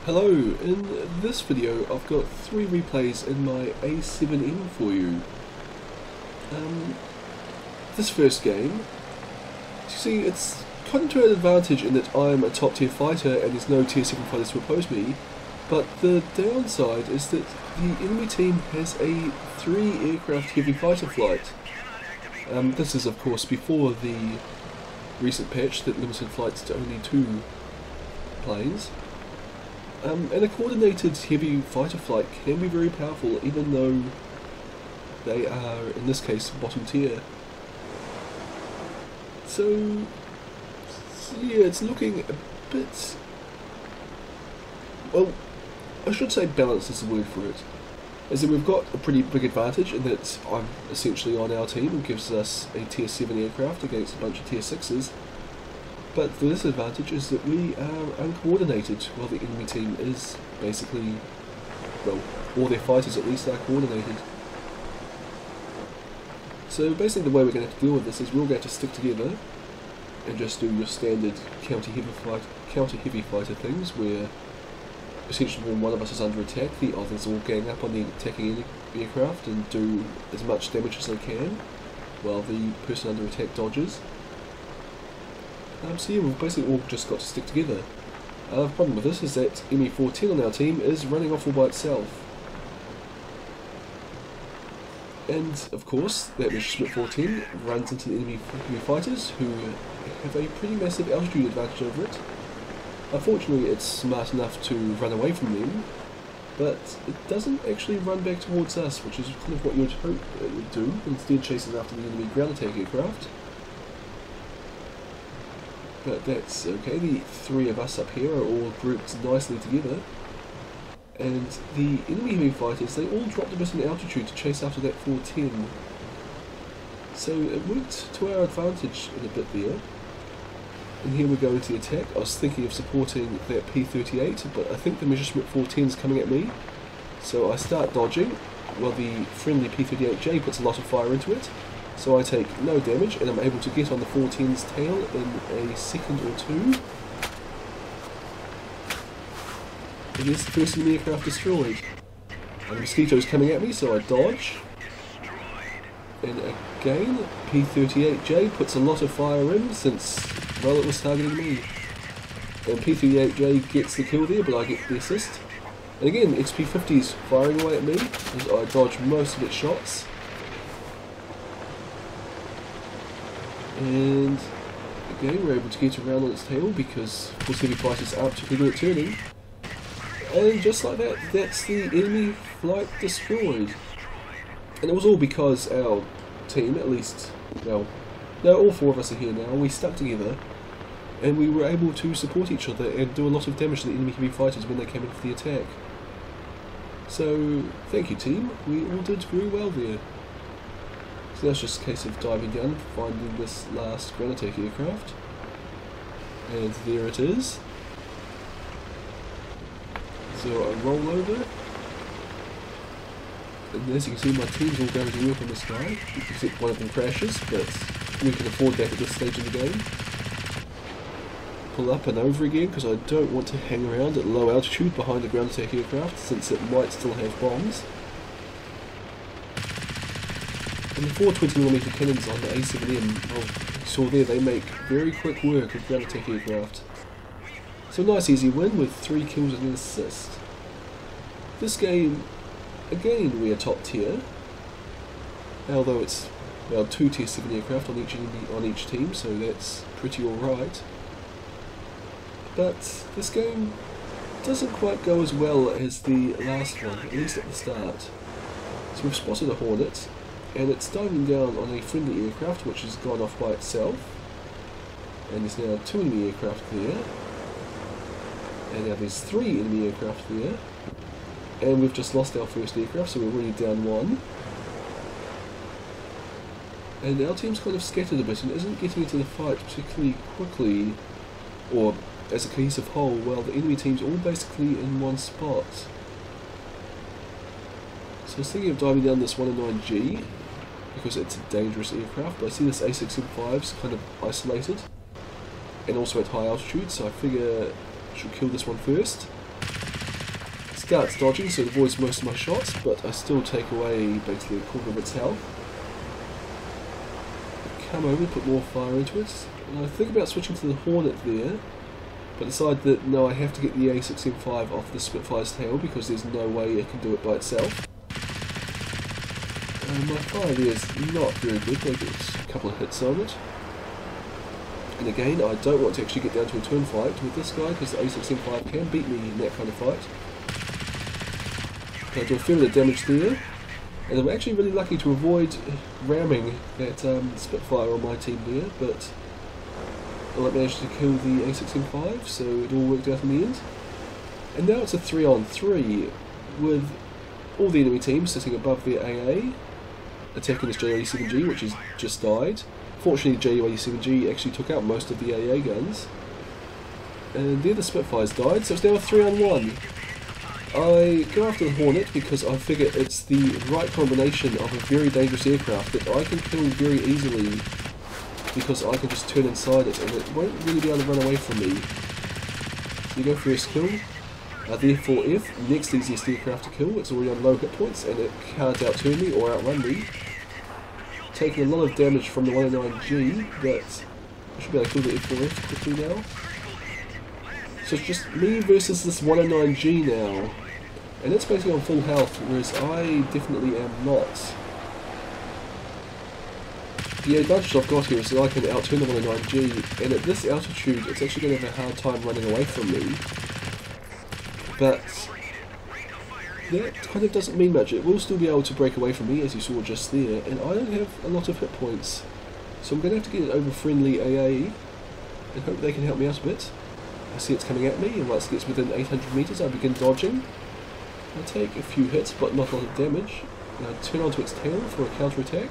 Hello, in this video I've got 3 replays in my A7M for you. This first game, you see, it's kind of to an advantage in that I'm a top tier fighter and there's no tier 7 fighters to oppose me, but the downside is that the enemy team has a 3 aircraft heavy fighter flight. This is of course before the recent patch that limited flights to only 2 planes. And a coordinated heavy fighter flight can be very powerful even though they are, in this case, bottom tier. So yeah, it's looking a bit... well, I should say balanced is the word for it. As in, we've got a pretty big advantage in that I'm essentially on our team, and gives us a tier 7 aircraft against a bunch of tier 6s. But the disadvantage is that we are uncoordinated, while the enemy team is basically, well, all their fighters at least are coordinated. So basically the way we're going to have to deal with this is we're all going to stick together and just do your standard counter heavy fighter things, where essentially when one of us is under attack, the others all gang up on the attacking aircraft and do as much damage as they can, while the person under attack dodges. So yeah, we've basically all just got to stick together. The problem with this is that ME410 on our team is running off all by itself. And of course, that Messerschmitt 410 runs into the enemy fighters, who have a pretty massive altitude advantage over it. Unfortunately, it's smart enough to run away from them, but it doesn't actually run back towards us, which is kind of what you'd hope it would do. Instead, chases after the enemy ground attack aircraft. But that's okay, the 3 of us up here are all grouped nicely together, and the enemy heavy fighters, they all dropped a bit in altitude to chase after that 410. So it worked to our advantage in a bit there. And here we go into the attack. I was thinking of supporting that P38, but I think the Messerschmitt 410 is coming at me. So I start dodging, while the friendly P38J puts a lot of fire into it. So I take no damage, and I'm able to get on the 410's tail in a second or 2. And there's the first enemy aircraft destroyed. And the Mosquito's coming at me, so I dodge. And again, P38J puts a lot of fire in, since, well, it was targeting me. And P38J gets the kill there, but I get the assist. And again, XP50's firing away at me, as I dodge most of its shots. And again, we're able to get around on its tail because, of course, heavy fighters aren't particularly good at turning. And just like that, that's the enemy flight destroyed. And it was all because our team, at least, well, no, all 4 of us are here now, we stuck together and we were able to support each other and do a lot of damage to the enemy heavy fighters when they came in for the attack. So, thank you team, we all did very well there. So that's just a case of diving down and finding this last ground attack aircraft. And there it is. So I roll over. And as you can see, my team's all going to work on this guy, except one of them crashes, but we can afford that at this stage of the game. Pull up and over again, because I don't want to hang around at low altitude behind a ground attack aircraft, since it might still have bombs. And the 420mm cannons on the A7M, well, you saw there, they make very quick work of ground attack aircraft. So a nice easy win with 3 kills and an assist. This game, again, we are top tier, although it's, well, 2 tier 7 aircraft on each team, so that's pretty alright. But this game doesn't quite go as well as the last one, at least at the start. So we've spotted a Hornet, and it's diving down on a friendly aircraft which has gone off by itself, and there's now 2 enemy aircraft there, and now there's 3 enemy aircraft there, and we've just lost our first aircraft, so we're already down 1, and our team's kind of scattered a bit and isn't getting into the fight particularly quickly or as a cohesive whole, while the enemy team's all basically in one spot. So I was thinking of diving down this 109G, because it's a dangerous aircraft, but I see this A6M5's kind of isolated, and also at high altitude, so I figure I should kill this one first. starts dodging, so it avoids most of my shots, but I still take away basically a quarter of its health. Come over, put more fire into it, and I think about switching to the Hornet there, but decide that no, I have to get the A7M off the Spitfire's tail because there's no way it can do it by itself. My fire there is not very good, I get a couple of hits on it. And again, I don't want to actually get down to a turn fight with this guy because the A7M can beat me in that kind of fight. I do a fair bit of damage there, and I'm actually really lucky to avoid ramming that Spitfire on my team there, but I managed to kill the A7M, so it all worked out in the end. And now it's a 3-on-3 with all the enemy teams sitting above their AA, attacking this JO87G, which has just died. Fortunately, the JO87G actually took out most of the AA guns, and the other Spitfires died, so it's now a 3-on-1. I go after the Hornet because I figure it's the right combination of a very dangerous aircraft that I can kill very easily because I can just turn inside it and it won't really be able to run away from me. So you go first kill, therefore F, next easiest aircraft to kill. It's already on low hit points and it can't outturn me or outrun me. Taking a lot of damage from the 109G, but I should be able to kill the F4F quickly now. So it's just me versus this 109G now, and it's basically on full health, whereas I definitely am not. The advantage I've got here is that I can outturn the 109G, and at this altitude it's actually going to have a hard time running away from me. But that kind of doesn't mean much. It will still be able to break away from me, as you saw just there, and I don't have a lot of hit points. So I'm going to have to get it over friendly AA, and hope they can help me out a bit. I see it's coming at me, and once it gets within 800 meters I begin dodging. I take a few hits, but not a lot of damage, and I turn onto its tail for a counter-attack.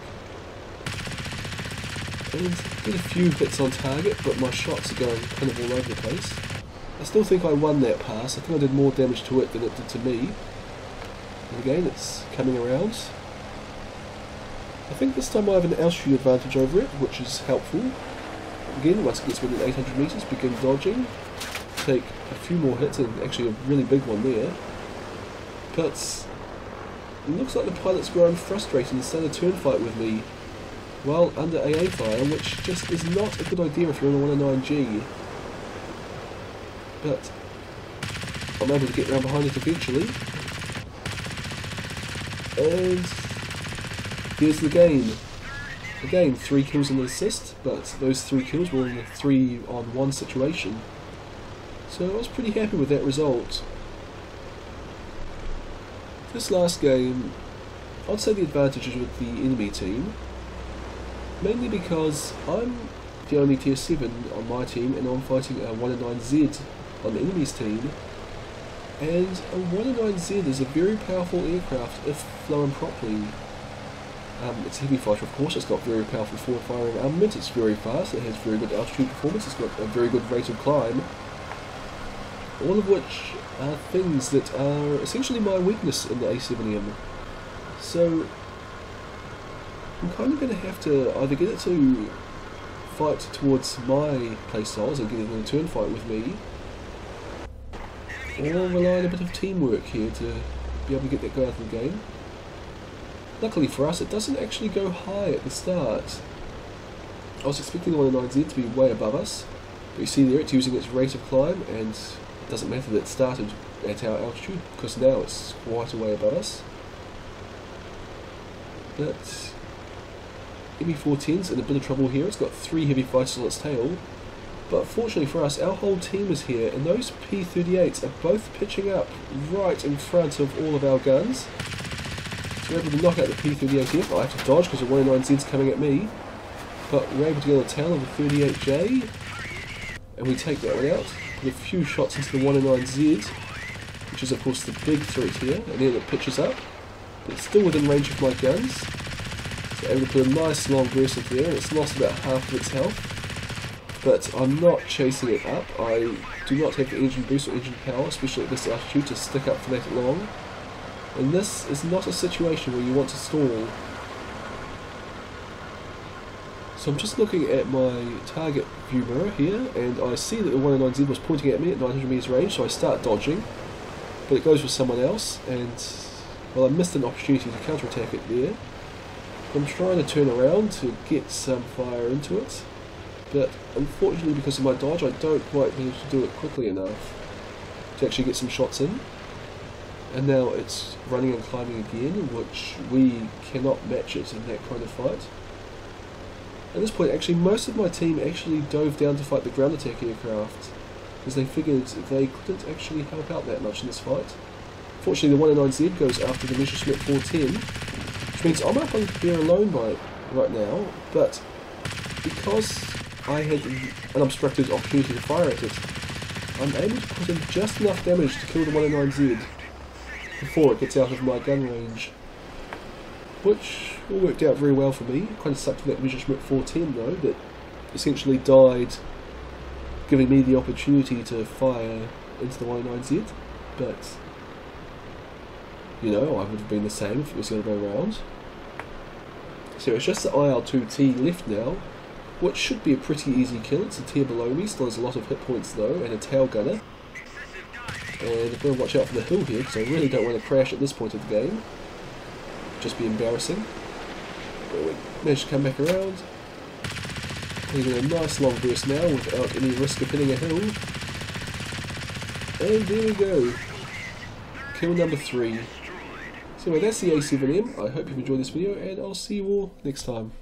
And get a few hits on target, but my shots are going kind of all over the place. I still think I won that pass. I think I did more damage to it than it did to me. And again, it's coming around. I think this time I have an altitude advantage over it, which is helpful. Again, once it gets within 800 meters, begin dodging. Take a few more hits, and actually a really big one there. But it looks like the pilot's growing frustrated and started a turn fight with me while under AA fire, which just is not a good idea if you're on a 109G. But I'm able to get around behind it eventually. And here's the game. Again, 3 kills and an assist, but those 3 kills were in a 3-on-1 situation. So I was pretty happy with that result. This last game, I'd say the advantage is with the enemy team. Mainly because I'm the only tier 7 on my team and I'm fighting a 109Z on the enemy's team. And a 109Z is a very powerful aircraft if flown properly. It's a heavy fighter, of course. It's got very powerful forward firing armament, it's very fast, it has very good altitude performance, it's got a very good rate of climb. All of which are things that are essentially my weakness in the A7M. So I'm kind of going to have to either get it to fight towards my playstyles and get it in a turn fight with me, or rely on a bit of teamwork here to be able to get that guy out of the game. Luckily for us, it doesn't actually go high at the start. I was expecting the 109Z to be way above us, but you see there it's using its rate of climb, and it doesn't matter that it started at our altitude, because now it's quite a way above us. But ME410's in a bit of trouble here. It's got 3 heavy fighters on its tail, but fortunately for us, our whole team is here, and those P-38s are both pitching up right in front of all of our guns. So we're able to knock out the P-38F. I have to dodge because the 109Z's coming at me, but we're able to get on the tail of the 38J, and we take that one out. Put a few shots into the 109Z, which is of course the big threat here, and then it pitches up, but it's still within range of my guns. So able to put a nice long burst into there, and it's lost about half of its health. But I'm not chasing it up. I do not have the engine boost or engine power, especially at this altitude, to stick up for that long. And this is not a situation where you want to stall. So I'm just looking at my target view mirror here, and I see that the 109Z was pointing at me at 900 meters range, so I start dodging. but it goes with someone else, and well, I missed an opportunity to counter-attack it there. I'm trying to turn around to get some fire into it, but unfortunately because of my dodge I don't quite manage to do it quickly enough to actually get some shots in. And now it's running and climbing again, which we cannot match it in that kind of fight. At this point, actually, most of my team actually dove down to fight the ground attack aircraft, because they figured they couldn't actually help out that much in this fight. Fortunately, the 109Z goes after the Messerschmitt 410, which means I'm up on there alone right now, but because I had an unobstructed opportunity to fire at it, I'm able to put in just enough damage to kill the 109Z before it gets out of my gun range, which all worked out very well for me. Kind of sucked for that Messerschmitt 410 though, that essentially died, giving me the opportunity to fire into the 109Z, but you know, I would have been the same if it was the other way around. So it's just the IL-2T left now, which should be a pretty easy kill. It's a tier below me, still has a lot of hit points though, and a tail gunner. And I've got to watch out for the hill here, because I really don't want to crash at this point of the game. Just be embarrassing. But we managed to come back around. Getting a nice long burst now without any risk of hitting a hill. And there we go. Kill number 3. So anyway, that's the A7M. I hope you've enjoyed this video, and I'll see you all next time.